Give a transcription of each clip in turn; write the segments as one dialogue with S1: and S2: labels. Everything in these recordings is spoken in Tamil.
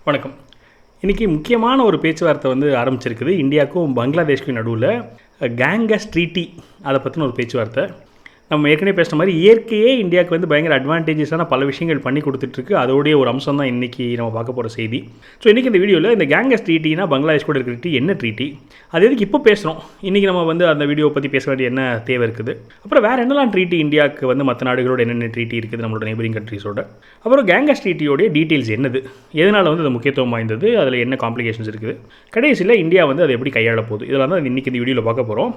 S1: வணக்கம். இன்றைக்கி முக்கியமான ஒரு பேச்சுவார்த்தை ஆரம்பிச்சிருக்குது இந்தியாவுக்கும் பங்களாதேஷ்க்கும் நடுவில். கேங்கஸ் ட்ரீட்டி அதை பற்றின ஒரு பேச்சுவார்த்தை. நம்ம ஏற்கனவே பேசுகிற மாதிரி இயற்கையே இந்தியாவுக்கு பயங்கர அட்வான்டேஜஸான பல விஷயங்கள் பண்ணி கொடுத்துட்ருக்கு. அதோடைய ஒரு அம்சம் தான் இன்றைக்கி நம்ம பார்க்க போகிற செய்தி. ஸோ இன்றைக்கி இந்த வீடியோவில் இந்த கேங்கஸ் ட்ரீட்டினா பங்களாதேஷ் கூட இருக்கிற ட்ரீட்டி என்ன ட்ரீட்டி, அது எதுக்கு இப்போ பேசுகிறோம், இன்றைக்கி நம்ம அந்த வீடியோவை பற்றி பேச வேண்டிய என்ன தேவை இருக்குது, அப்புறம் வேறு என்னெல்லாம் ட்ரீட்டி இந்தியாவுக்கு மற்ற நாடுகளோட என்னென்ன ட்ரீட்டி இருக்குது நம்மளோட நெய்பரிங் கண்ட்ரீஸோட, அப்புறம் கேங்கஸ் ட்ரீட்டியோடைய டீட்டெயில்ஸ் என்னது, எதனால் அது முக்கியத்துவம் வாய்ந்தது, அதில் என்ன காம்ப்ளிகேஷன்ஸ் இருக்குது, கடைசியில் இந்தியா அதை எப்படி கையாள போகுது, இதெல்லாம் தான் இன்றைக்கி இந்த வீடியோவில் பார்க்க போகிறோம்.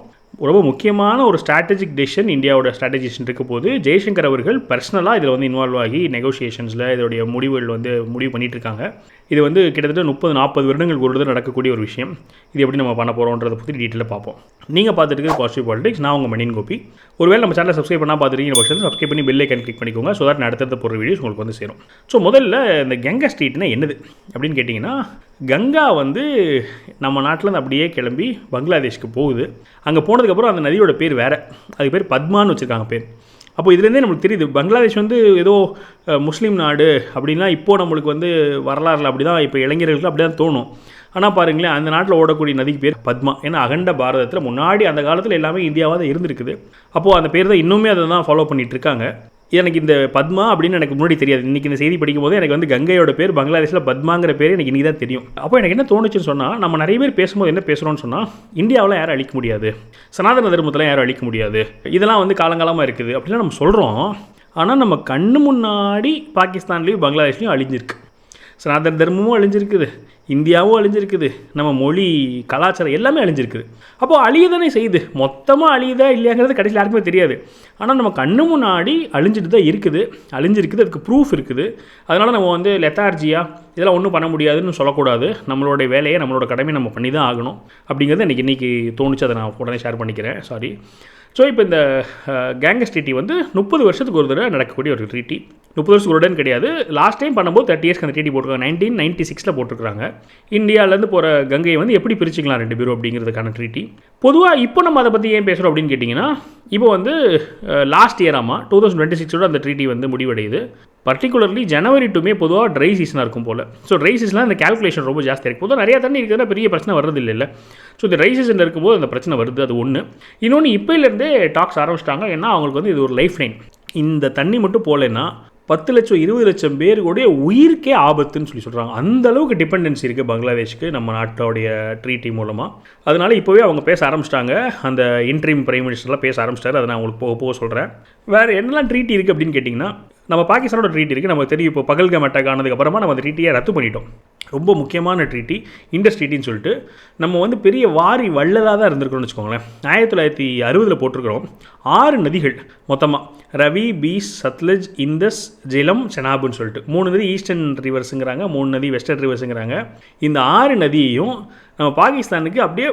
S1: ரொம்ப முக்கியமான ஒரு ஸ்ட்ராட்டஜிக் டெசிஷன் இந்தியாவோட ஸ்ட்ராட்டஜிஷன் இருக்க போது. ஜெய்சங்கர் அவர்கள் பர்சனலாக இதில் இன்வால்வ் ஆகி நெகோசியேஷன்ஸில் இதோடைய முடிவுகள் முடிவு பண்ணிகிட்டு இருக்காங்க. இது கிட்டத்தட்ட 30-40 வருடங்களுக்கு ஒரு நடக்கக்கூடிய ஒரு விஷயம். இது எப்படி நம்ம பண்ண போகிறோன்றதை பற்றி டீட்டெயிலாக பார்ப்போம். நீங்கள் பார்த்துட்டு இருக்கிறது பாசிட்டிவ் பாலிடிக்ஸ். நான் உங்கள் மணியன் கோபி. ஒருவேளை நம்ம சேனலை சப்ஸ்கிரைப் பண்ணால் பார்த்துருக்கீங்க பட்சத்தில் சப்ஸ்கிரைப் பண்ணி பெல் ஐக்கன் கிளிக் பண்ணிக்கோங்க. ஸோ தட் அடுத்தடுத்த போகிற வீடியோஸ் உங்களுக்கு சேரும். ஸோ முதல்ல இந்த கங்கா ஸ்ட்ரீட்னா என்னது அப்படின்னு கேட்டிங்கன்னா, கங்கா நம்ம நாட்டிலேருந்து அப்படியே கிளம்பி பங்களாதேஷ்க்கு போகுது. அங்கே போனதுக்கப்புறம் அந்த நதியோட பேர் வேறு, அதுக்கு பேர் பத்மான்னு வச்சுருக்காங்க பேர். அப்போ இதுலேருந்தே நம்மளுக்கு தெரியுது பங்களாதேஷ் ஏதோ முஸ்லீம் நாடு அப்படின்னா இப்போது நம்மளுக்கு வரலாறுல அப்படி தான், இப்போ இளைஞர்களுக்கு அப்படி தான் தோணும். ஆனால் பாருங்களேன், அந்த நாட்டில் ஓடக்கூடிய நதிக்கு பேர் பத்மா. ஏன்னா அகண்ட பாரதத்தில் முன்னாடி அந்த காலத்தில் எல்லாமே இந்தியாவாக தான் இருந்திருக்குது. அப்போது அந்த பேர் தான் இன்னுமே அதை தான் ஃபாலோ பண்ணிகிட்டு இருக்காங்க. எனக்கு இந்த பத்மா அப்படின்னு எனக்கு முன்னாடி தெரியாது. இன்றைக்கி இந்த செய்தி படிக்கும் போது எனக்கு கங்கையோட பேர் பங்களாதேஷில் பத்மாங்கிற பேர் எனக்கு இன்றைக்கி தான் தெரியும். அப்போ எனக்கு என்ன தோணுச்சுன்னு சொன்னால், நம்ம நிறைய பேர் பேசும்போது என்ன பேசுகிறோன்னு சொன்னால், இந்தியாவில் யாரும் அழிக்க முடியாது, சனாதன தர்மத்தில் யாரும் அழிக்க முடியாது, இதெல்லாம் காலங்காலமாக இருக்குது அப்படிலாம் நம்ம சொல்கிறோம். ஆனால் நம்ம கண்ணு முன்னாடி பாகிஸ்தான்லேயும் பங்களாதேஷ்லேயும் அழிஞ்சிருக்கு. சனாதன தர்மமும் அழிஞ்சிருக்குது, இந்தியாவும் அழிஞ்சிருக்குது, நம்ம மொழி கலாச்சாரம் எல்லாமே அழிஞ்சிருக்குது. அப்போது அழியதானே செய்யுது, மொத்தமாக அழியுதா இல்லையாங்கிறது கடைசியில் யாருக்குமே தெரியாது. ஆனால் நம்ம கண்ணு முன்னாடி அழிஞ்சிட்டு தான் இருக்குது, அழிஞ்சிருக்குது, அதுக்கு ப்ரூஃப் இருக்குது. அதனால் நம்ம லெத்தார்ஜியாக இதெல்லாம் ஒன்றும் பண்ண முடியாதுன்னு சொல்லக்கூடாது. நம்மளோட வேலையை நம்மளோட கடமை நம்ம பண்ணி தான் ஆகணும் அப்படிங்கிறது எனக்கு இன்றைக்கி தோணுச்சு. அதை நான் உடனே ஷேர் பண்ணிக்கிறேன். சாரி. ஸோ இப்போ இந்த கேங்கஸ் ட்ரீட்டி 30 வருஷத்துக்கு ஒரு தடவை நடக்கக்கூடிய ஒரு ட்ரீட்டி. 30 வருஷத்துக்கு ஒரு கிடையாது. லாஸ்ட் டைம் பண்ணும்போது 30 இயர்ஸ்க்கு அந்த ட்ரீட்டி போட்டிருக்காங்க. 1996 போட்டிருக்காங்க. இந்தியாவிலேருந்து போகிற கங்கையை எப்படி பிரிச்சுக்கலாம் 2 பேரும் அப்படிங்கிறதுக்கான ட்ரீட்டி. பொதுவாக இப்போ நம்ம அதை பற்றி ஏன் பேசுகிறோம் அப்படின்னு கேட்டிங்கன்னா, இப்போ லாஸ்ட் இயராமா 2026 அந்த ட்ரீட்டி முடிவடையுது. பர்டிகுலர்லி ஜனவரி டு மே பொதுவாக ட்ரை சீசனாக இருக்கும் போல். ஸோ ட்ரை சீசனில் அந்த கேல்குலேஷன் ரொம்ப ஜாஸ்தியாக இருக்குது. பொதுவாக நிறையா தண்ணி இருக்கிறதா பெரிய பிரச்சனை வர்றது இல்லை. ஸோ இந்த ட்ரை சீசனில் இருக்கும்போது அந்த பிரச்சனை வருது. அது ஒன்று. இன்னொன்று, இப்போலேருந்தே டாக்ஸ் ஆரம்பிச்சிட்டாங்க. ஏன்னா அவங்களுக்கு இது ஒரு லைஃப் லைன். இந்த தண்ணி மட்டும் போகலன்னா 10 லட்சம் 20 லட்சம் பேருடைய உயிருக்கே ஆபத்துன்னு சொல்கிறாங்க. அந்த அளவுக்கு டிபெண்டன்சி இருக்குது பங்களாதேஷ்க்கு நம்ம நாட்டோடைய ட்ரீட்டி மூலமாக. அதனால் இப்போவே அவங்க பேச ஆரம்பிச்சிட்டாங்க. அந்த இன்ட்ரீம் பிரைம் மினிஸ்டர்லாம் பேச ஆரம்பிச்சிட்டாரு. அதை நான் உங்களுக்கு போக சொல்கிறேன். வேறு என்னெல்லாம் ட்ரீட்டி இருக்குது அப்படின்னு கேட்டிங்கன்னா, நம்ம பாகிஸ்தானோட ட்ரீட்டி இருக்குது. நமக்கு தெரியும், இப்போ பகல்காம் அட்டாக் ஆனதுக்கப்புறமா நம்ம அந்த ட்ரீட்டியை ரத்து பண்ணிட்டோம். ரொம்ப முக்கியமான ட்ரீட்டி இண்டஸ் ட்ரீட்டின்னு சொல்லிட்டு நம்ம பெரிய வாரி வள்ளலாக தான் இருந்திருக்கோம்னு வச்சுக்கோங்களேன். 1960 போட்டிருக்கிறோம். 6 நதிகள் மொத்தமாக, ரவி, பீஸ், சத்லஜ், இந்தஸ், ஜெலம், செனாபுன்னு சொல்லிட்டு 3 நதி ஈஸ்டர்ன் ரிவர்ஸுங்கிறாங்க, 3 நதி வெஸ்டர்ன் ரிவர்ஸுங்கிறாங்க. இந்த 6 நதியையும் நம்ம பாகிஸ்தானுக்கு அப்படியே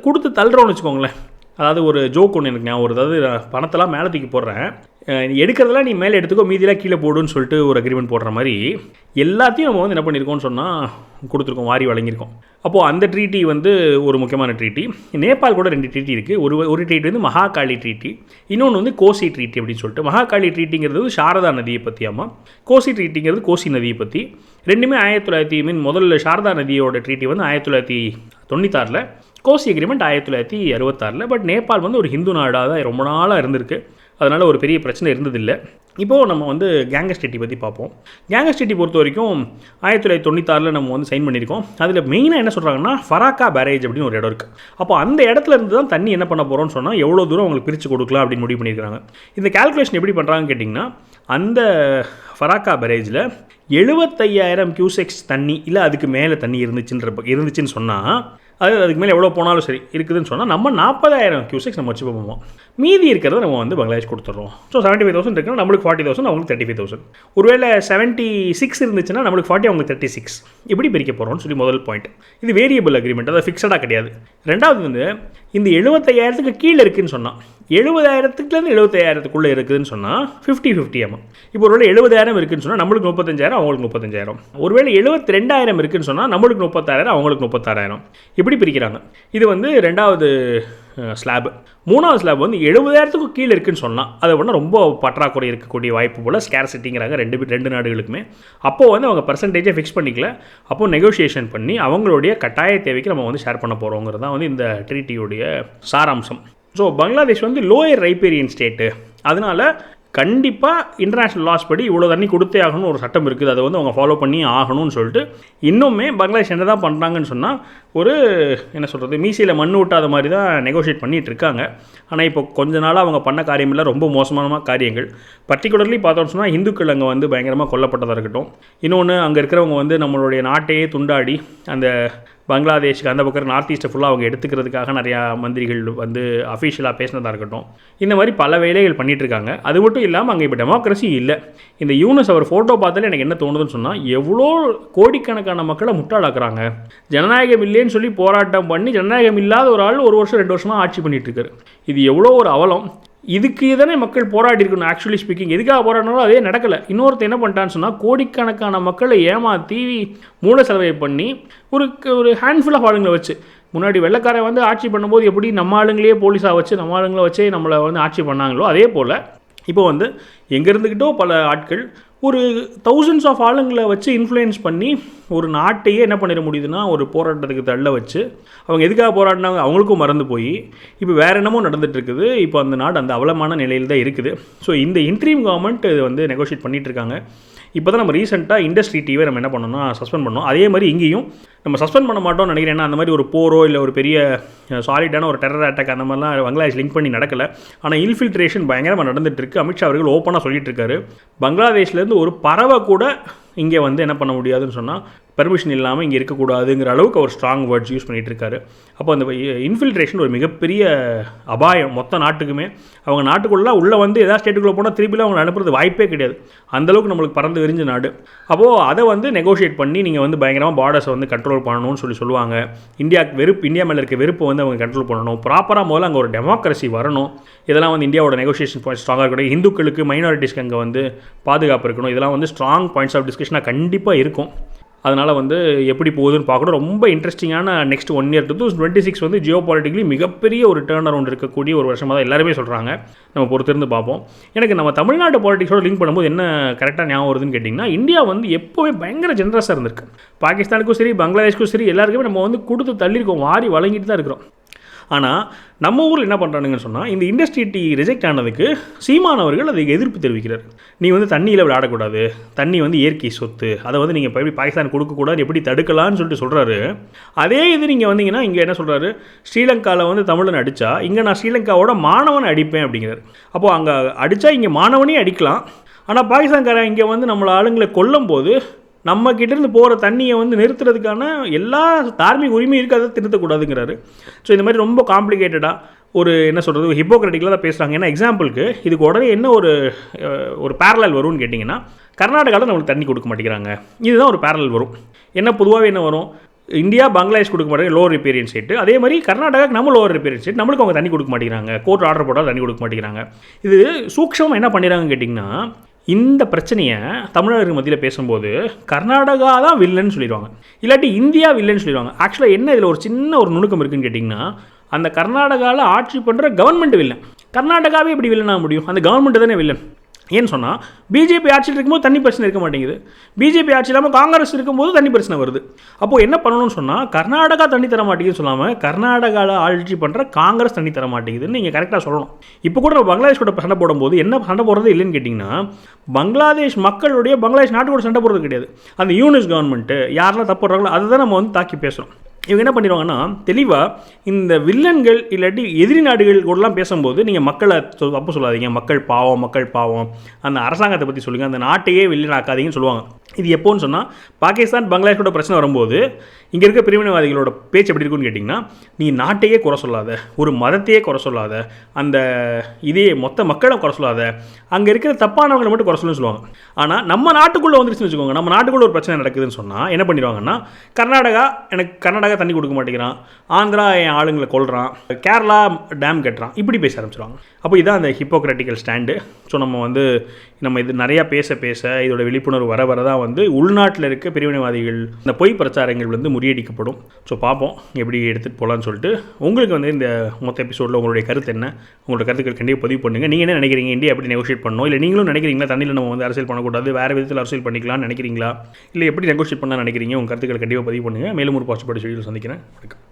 S1: கொடுத்து தள்ளுறோம்னு வச்சுக்கோங்களேன். அதாவது ஒரு ஜோக் ஒன்று எனக்கு ஞாபகம் வருது. அதாவது பணத்தெல்லாம் மேலே தூக்கி போடுறேன், எடுக்கிறதெல்லாம் நீ மேலே எடுத்துக்கோ, மீதியெல்லாம் கீழே போடுன்னு சொல்லிட்டு ஒரு அக்ரிமெண்ட் போடுற மாதிரி எல்லாத்தையும் நம்ம என்ன பண்ணியிருக்கோம்னு சொன்னால் கொடுத்துருக்கோம், வாரி வழங்கியிருக்கோம். அப்போது அந்த ட்ரீட்டி ஒரு முக்கியமான ட்ரீட்டி. நேபாள் கூட 2 ட்ரீட்டி இருக்குது. ஒரு ட்ரீட்டி மகாகாளி ட்ரீட்டி, இன்னொன்று கோசி ட்ரீட்டி அப்படின்னு சொல்லிட்டு. மகாகாளி ட்ரீட்டிங்கிறது சாரதா நதியை பற்றியாமா, கோசி ட்ரீட்டிங்கிறது கோசி நதியை பற்றி. ரெண்டுமே 1900 முதல்ல சாரதா நதியோட treaty 1996, Kosi agreement 1966. But Nepal ஒரு ஹிந்து நாடாக தான் ரொம்ப நாளாக இருந்திருக்கு. அதனால் ஒரு பெரிய பிரச்சனை இருந்ததில்லை. இப்போது நம்ம கேங்கஸ் ட்ரீட்டி பற்றி பார்ப்போம். கேங்கஸ் ட்ரீட்டி பொறுத்த வரைக்கும் 1996 நம்ம சைன் பண்ணியிருக்கோம். அதில் மெயினாக என்ன சொல்கிறாங்கன்னா, ஃபராக்கா பேரேஜ் அப்படின்னு ஒரு இடம் இருக்குது. அப்போ அந்த இடத்துல இருந்து தான் தண்ணி என்ன பண்ண போகிறோம்னு சொன்னால் எவ்வளோ தூரம் அவங்களுக்கு பிரித்து கொடுக்கலாம் அப்படின்னு முடிவு பண்ணியிருக்காங்க. இந்த கேல்குலேஷன் எப்படி பண்ணுறாங்கன்னு கேட்டிங்கன்னா, அந்த ஃபராக்கா பேரேஜில் 75,000 கியூசெக்ஸ் தண்ணி இல்லை அதுக்கு மேலே தண்ணி இருந்துச்சுன்னு சொன்னால், அதுக்கு மேலே எவ்வளோ போனாலும் சரி இருக்குதுன்னு சொன்னால் நம்ம 40,000 கியூசெக்ஸ் நம்ம வச்சு போவோம். மீதி இருக்கிறத நம்ம பங்களாதேஷ் கொடுத்துட்றோம். ஸோ 75,000 இருக்குன்னா நம்மளுக்கு 40,000, அவங்களுக்கு 35,000. ஒருவேளை 76 இருந்துச்சுன்னா நம்மளுக்கு 40, அவங்களுக்கு 36. எப்படி பிரிக்க போகிறோம்னு சொல்லி முதல் பாயிண்ட். இது வேரியபிள் அக்ரிமெண்ட், அதாவது ஃபிக்ஸடாக கிடையாது. ரெண்டாவது இந்த 75,000க்கு கீழே இருக்குதுன்னு சொன்னால், 70,000லேருந்து 75,000க்குள்ளே இருக்குதுன்னு சொன்னால் 50-50 ஆமாம். இப்போ ஒருவேளை 70,000 இருக்குதுன்னு சொன்னால் நம்மளுக்கு 35,000, அவங்களுக்கு 35,000. ஒருவேளை 72,000 இருக்குதுன்னு சொன்னால் நம்மளுக்கு 36,000, அவங்களுக்கு 36,000. இப்படி பிரிக்கிறாங்க. இது ரெண்டாவது ஸ்லாப். 3வது ஸ்லாப் வந்து 70,000க்கு கீழே இருக்குதுன்னு சொன்னால் அதை வந்து ரொம்ப பற்றாக்குறை இருக்கக்கூடிய வாய்ப்பு போல் ஸ்கேர்சிட்டிங்கிறாங்க ரெண்டு நாடுகளுக்குமே. அப்போது வந்து அவங்க பர்சன்டேஜை ஃபிக்ஸ் பண்ணிக்கல. அப்போது நெகோஷியேஷன் பண்ணி அவங்களுடைய கட்டாய தேவைக்கு நம்ம வந்து ஷேர் பண்ண போகிறோங்கிறது தான் வந்து இந்த ட்ரீட்டியுடைய சாராம்சம். ஸோ பங்களாதேஷ் வந்து லோயர் ரைப்பேரியன் ஸ்டேட்டு, அதனால் கண்டிப்பாக இன்டர்நேஷ்னல் லாஸ் படி இவ்வளோ தண்ணி கொடுத்தே ஆகணும்னு ஒரு சட்டம் இருக்குது, அதை வந்து அவங்க ஃபாலோ பண்ணி ஆகணும்னு சொல்லிட்டு இன்னுமே பங்களாதேஷ் என்ன தான் பண்ணுறாங்கன்னு சொன்னால் ஒரு என்ன சொல்கிறது மீசியில் மண் விட்டாத மாதிரி தான் நெகோஷியேட் பண்ணிகிட்டு இருக்காங்க. ஆனால் இப்போ கொஞ்ச நாளாக அவங்க பண்ண காரியமில்லை, ரொம்ப மோசமான காரியங்கள். பர்டிகுலர்லி பார்த்தோம்னு சொன்னால் இந்துக்கள் அங்கே வந்து பயங்கரமாக கொல்லப்பட்டதாக இருக்கட்டும். இன்னொன்று அங்கே இருக்கிறவங்க வந்து நம்மளுடைய நாட்டையே துண்டாடி அந்த பங்களாதேஷுக்கு அந்த பக்கம் நார்த் ஈஸ்ட்டை ஃபுல்லாக அவங்க எடுத்துக்கிறதுக்காக நிறையா மந்திரிகள் வந்து அஃபீஷியலாக பேசினதாக இருக்கட்டும். இந்த மாதிரி பல வேலைகள் பண்ணிகிட்ருக்காங்க. அது மட்டும் இல்லாமல் அங்கே இப்போ டெமோக்ரஸி இல்லை. இந்த யூனஸ் அவர் ஃபோட்டோ பார்த்தாலே எனக்கு என்ன தோணுதுன்னு சொன்னால் எவ்வளோ கோடிக்கணக்கான மக்களை முட்டாளாக்குறாங்க. ஜனநாயகம் இல்லைன்னு சொல்லி போராட்டம் பண்ணி ஜனநாயகம் இல்லாத ஒரு ஆள் 1 வருஷம் 2 வருஷமாக ஆட்சி பண்ணிகிட்ருக்காரு. இது எவ்வளோ ஒரு அவலம். இதுக்கு தானே மக்கள் போராடி இருக்கணும். ஆக்சுவலி ஸ்பீக்கிங் எதுக்காக போராடினாலும் அதே நடக்கலை. இன்னொருத்த என்ன பண்ணிட்டான்னு சொன்னால் கோடிக்கணக்கான மக்களை ஏமாற்றி மூல செலவை பண்ணி ஒரு ஹேண்ட்ஃபுல் ஆஃப் ஆளுங்களை வச்சு, முன்னாடி வெள்ளைக்காரன் வந்து ஆட்சி பண்ணும்போது எப்படி நம்ம ஆளுங்களே போலீஸாக வச்சு நம்ம ஆளுங்களை வச்சே நம்மளை வந்து ஆட்சி பண்ணாங்களோ அதே போல் இப்போ வந்து எங்கே இருந்துக்கிட்டோ பல ஆட்கள் ஒரு தௌசண்ட்ஸ் ஆஃப் ஆளுங்களை வச்சு இன்ஃப்ளூயன்ஸ் பண்ணி ஒரு நாட்டையே என்ன பண்ணிட முடியுதுன்னா ஒரு போராட்டத்துக்கு தள்ள வச்சு அவங்க எதுக்காக போராடினாங்க அவங்களுக்கும் மறந்து போய் இப்போ வேறு என்னமோ நடந்துகிட்டு இருக்குது. இப்போ அந்த நாடு அந்த அவலமான நிலையில் தான் இருக்குது. ஸோ இந்த இன்ட்ரீம் கவர்மெண்ட் இது வந்து நெகோஷியேட் பண்ணிகிட்டு இருக்காங்க. இப்போ தான் நம்ம ரீசெண்டாக இண்டஸ்ட்ரி டிவியை நம்ம என்ன பண்ணோம்னா சஸ்பெண்ட் பண்ணோம். அதே மாதிரி இங்கேயும் நம்ம சஸ்பெண்ட் பண்ண மாட்டோம்னு நினைக்கிறேன். ஏன்னா அந்த மாதிரி ஒரு போரோ இல்லை ஒரு பெரிய சாலிடான ஒரு டெரர் அட்டாக் அந்த மாதிரிலாம் பங்களாதேஷ் லிங்க் பண்ணி நடக்கலை. ஆனால் இன்ஃபில்ட்ரேஷன் பயங்கரமாக நடந்துகிட்டு இருக்குது. அமித்ஷா அவர்கள் ஓப்பனாக சொல்லிட்டு இருக்காரு, பங்களாதேஷ்லேருந்து ஒரு பறவை கூட இங்கே வந்து என்ன பண்ண முடியாதுன்னு சொன்னால் பெர்மிஷன் இல்லாமல் இங்கே இருக்கக்கூடாதுங்கிற அளவுக்கு அவர் ஸ்ட்ராங் வேர்ட்ஸ் யூஸ் பண்ணிகிட்டு இருக்காரு. அப்போ அந்த இன்ஃபில்ட்ரேஷன் ஒரு மிகப்பெரிய அபாயம் மொத்த நாட்டுக்குமே. அவங்க நாட்டுக்குள்ளே உள்ளே வந்து எதாவது ஸ்டேட்டுக்குள்ளே போனால் திருப்பிலாம் அவங்க அனுப்புறது வாய்ப்பே கிடையாது. அந்தளவுக்கு நம்மளுக்கு பறந்து விரிஞ்ச நாடு. அப்போது அதை வந்து நெகோஷியேட் பண்ணி நீங்கள் வந்து பயங்கரமாக பார்டர்ஸை வந்து கண்ட்ரோல் பண்ணணும்னு சொல்லுவாங்க. இந்தியா மேலே இருக்க வெறுப்பை வந்து அவங்க கண்ட்ரோல் பண்ணணும். ப்ராப்பராக முதல்ல அங்கே ஒரு டெமோக்ரஸி வரணும். இதெல்லாம் வந்து இந்தியாவோட நெகோஷியேஷன் பாயிண்ட் ஸ்ட்ராங்காக இருக்கணும். இந்துக்களுக்கு மைனாரிட்டிஸ்க்கு அங்கே வந்து பாதுகாப்பு இருக்கணும். இதெல்லாம் வந்து ஸ்ட்ராங் பாயிண்ட்ஸ் ஆஃப் டிஸ்கஷனாக கண்டிப்பாக இருக்கும். அதனால் வந்து எப்படி போகுதுன்னு பார்க்கணும். ரொம்ப இன்ட்ரெஸ்டிங்கான நெக்ஸ்ட் 1 இயர் 2026 வந்து ஜியோ பாலிட்டிக்கலி மிகப்பெரிய ஒரு டேர்ன் அரவுண்ட் இருக்கக்கூடிய ஒரு வருஷமாக தான் எல்லாருமே சொல்கிறாங்க. நம்ம பொறுத்திருந்து பார்ப்போம். எனக்கு நம்ம தமிழ்நாட்டு பாலிட்டிக்ஸோட லிங்க் பண்ணும்போது என்ன கரெக்டாக ஞாபகம் வருதுன்னு கேட்டிங்கன்னா, இந்தியா வந்து எப்போவே பயங்கர ஜென்ரஸாக இருந்திருக்கு. பாகிஸ்தானுக்கும் சரி பங்களாதேஷ்க்கும் சரி எல்லாருக்குமே நம்ம வந்து கொடுத்து தள்ளியிருக்கோம், வாரி வழங்கிட்டு தான் இருக்கிறோம். ஆனால் நம்ம ஊரில் என்ன பண்ணுறானுங்கன்னு சொன்னால் இந்த இண்டஸ்ட்ரி ரிஜெக்ட் ஆனதுக்கு சீமானவர்கள் அதுக்கு எதிர்ப்பு தெரிவிக்கிறார். நீ வந்து தண்ணியில் விளையாடக்கூடாது, தண்ணி வந்து இயற்கை சொத்து, அதை வந்து நீங்கள் எப்படி பாகிஸ்தான் கொடுக்கக்கூடாது, எப்படி தடுக்கலான்னு சொல்லிட்டு சொல்கிறாரு. அதே இது நீங்கள் வந்தீங்கன்னா இங்கே என்ன சொல்கிறாரு, ஸ்ரீலங்காவில் வந்து தமிழன் அடித்தா இங்கே நான் ஸ்ரீலங்காவோட மாணவனை அடிப்பேன் அப்படிங்கிறார். அப்போது அங்கே அடித்தா இங்கே மாணவனே அடிக்கலாம். ஆனால் பாகிஸ்தான்காரன் இங்கே வந்து நம்மளை ஆளுங்களை கொல்லும் போது நம்ம கிட்டேருந்து போகிற தண்ணியை வந்து நிறுத்துறதுக்கான எல்லா தார்மீக உரிமையும் இருக்குது, அதை திருத்தக்கூடாதுங்கிறாரு. ஸோ இந்த மாதிரி ரொம்ப காம்ப்ளிகேட்டடாக ஒரு என்ன சொல்கிறது ஹிப்போக்ரட்டிக்கலாக தான் பேசுகிறாங்க. ஏன்னா எக்ஸாம்பிளுக்கு இதுக்கு உடனே என்ன ஒரு பேரலல் வரும்னு கேட்டிங்கன்னா, கர்நாடகாவில் நம்மளுக்கு தண்ணி கொடுக்க மாட்டேங்கிறாங்க. இதுதான் ஒரு பேரலல் வரும். என்ன பொதுவாகவே என்ன வரும், இந்தியா பங்களாதேஷ் கொடுக்க மாட்டேங்க லோவர் ரிப்பேரியன் ஸ்டேட்டு, அதே மாதிரி கர்நாடகாவுக்கு நம்ம லோவர் ரிப்பேரியன் ஸ்டேட், நம்மளுக்கு அவங்க தண்ணி கொடுக்க மாட்டேங்கிறாங்க, கோர்ட் ஆர்டர் போட்டால் தண்ணி கொடுக்க மாட்டேங்கிறாங்க. இது சூக்ஷமாக என்ன பண்ணிடுறாங்கன்னு கேட்டிங்கன்னா, இந்த பிரச்சனையை தமிழர்கள் மத்தியில் பேசும்போது கர்நாடகா தான் வில்லன்னு சொல்லிடுவாங்க, இல்லாட்டி இந்தியா வில்லன்னு சொல்லிடுவாங்க. ஆக்சுவலாக என்ன இதில் ஒரு சின்ன ஒரு நுணுக்கம் இருக்குதுன்னு கேட்டிங்கன்னா, அந்த கர்நாடகாவில் ஆட்சி பண்ணுற கவர்மெண்ட் வில்லன். கர்நாடகாவே எப்படி வில்லனாக முடியும், அந்த கவர்மெண்ட் தானே வில்லன். ஏன்னு சொன்னால் பிஜேபி ஆட்சியில் இருக்கும்போது தண்ணி பிரச்சனை இருக்க மாட்டேங்குது, பிஜேபி ஆட்சி இல்லாமல் காங்கிரஸ் இருக்கும்போது தண்ணி பிரச்சனை வருது. அப்போது என்ன பண்ணணும்னு சொன்னால், கர்நாடகா தண்ணி தர மாட்டேங்குதுன்னு சொல்லாமல் கர்நாடகாவில் ஆட்சி பண்ணுற காங்கிரஸ் தண்ணி தர மாட்டேங்குதுன்னு நீங்கள் கரெக்டாக சொல்லணும். இப்போ கூட நம்ம பங்களாதேஷ் கூட சண்டை போடும்போது என்ன சண்டை போடுறது இல்லைன்னு கேட்டிங்கன்னா, பங்களாதேஷ் மக்களுடைய பங்களாதேஷ் நாட்டு கூட சண்டை போடுறது கிடையாது, அந்த யூனிஸ் கவர்மெண்ட்டு யாரெல்லாம் தப்புறாங்களோ அதை தான் நம்ம வந்து தாக்கி பேசுகிறோம். இவங்க என்ன பண்ணிடுவாங்கன்னா, தெளிவாக இந்த வில்லன்கள் இல்லாட்டி எதிரி நாடுகள் கூடலாம் பேசும்போது நீங்கள் மக்களை தப்பு சொல்லாதீங்க, மக்கள் பாவம், அந்த அரசாங்கத்தை பற்றி சொல்லுங்கள், அந்த நாட்டையே வில்லனாக்காதீங்கன்னு சொல்லுவாங்க. இது எப்போன்னு சொன்னால், பாகிஸ்தான் பங்களாதேஷோட பிரச்சனை வரும்போது இங்கே இருக்க பிரிவினைவாதிகளோட பேச்சு எப்படி இருக்குன்னு கேட்டிங்கன்னா, நீ நாட்டையே குறை சொல்லாத, ஒரு மதத்தையே குறை சொல்லாத, அந்த இதே மொத்த மக்களை குறை சொல்லாத, அங்கே இருக்கிற தப்பானவங்களை மட்டும் குறை சொல்லுன்னு சொல்லுவாங்க. ஆனால் நம்ம நாட்டுக்குள்ளே வந்துருச்சுன்னு வச்சுக்கோங்க, நம்ம நாட்டுக்குள்ளே ஒரு பிரச்சனை நடக்குதுன்னு சொன்னால் என்ன பண்ணிடுவாங்கன்னா, கர்நாடகா தண்ணி கொடுக்க மாட்டேங்கிறான், ஆந்திரா என் ஆளுங்களை கொள்கிறான், கேரளா டேம் கட்டுறான், இப்படி பேச ஆரம்பிச்சிருவாங்க. அப்போ இதான் அந்த ஹிப்போக்ராட்டிக்கல் ஸ்டாண்டு. ஸோ நம்ம இது நிறையா பேச இதோட விழிப்புணர்வு வர தான் வந்து உள்நாட்டில் இருக்க பிரிவினைவாதிகள் இந்த பொய் பிரச்சாரங்கள் வந்து முறியடிக்கப்படும். ஸோ பார்ப்போம் எப்படி எடுத்துகிட்டு போகலான்னு சொல்லிட்டு. உங்களுக்கு வந்து இந்த மொத்த எபிசோடில் உங்களுடைய கருத்து என்ன, உங்களோட கருத்துக்கள் கண்டிப்பாக பதிவு பண்ணுங்கள். நீங்கள் என்ன நினைக்கிறீங்க, இந்தியா எப்படி நெகோஷியேட் பண்ணணும், இல்லை நீங்களும் நினைக்கிறீங்களா தண்ணியில் நம்ம வந்து அரசியல் பண்ணக்கூடாது, வேறு விதத்தில் அரசியல் பண்ணிக்கலாம்னு நினைக்கிறீங்களா, இல்லை எப்படி நெகோஷியேட் பண்ண நினைக்கிறீங்க, உங்கள் கருத்துக்கள் கண்டிப்பாக பதிவு பண்ணுங்கள். மேலும் ஒரு பாசிட்டிவ் வீடியோவில் சந்திக்கிறேன். வணக்கம்.